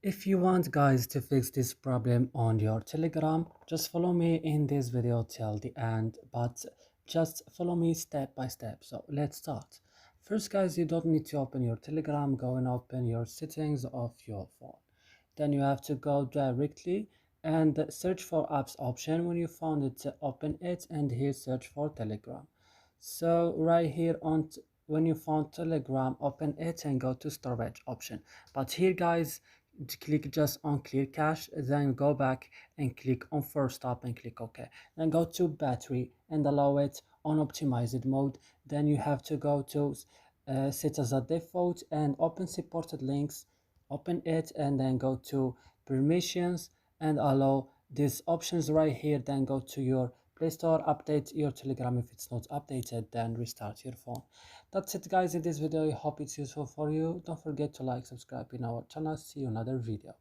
If you want guys to fix this problem on your Telegram, just follow me in this video till the end, but just follow me step by step. So let's start. First guys, you don't need to open your Telegram. Go and open your settings of your phone. Then you have to go directly and search for apps option. When you found it, open it, and here search for Telegram. So right here when you found Telegram, open it and go to storage option. But here guys, click just on clear cache, then go back and click on first stop and click OK. Then go to battery and allow it on optimized mode. Then you have to go to set as a default and open supported links. Open it and then go to permissions and allow these options right here. Then go to your Play Store, update your Telegram. If it's not updated, then restart your phone. That's it guys in this video. I hope it's useful for you. Don't forget to like, subscribe in our channel. See you in another video.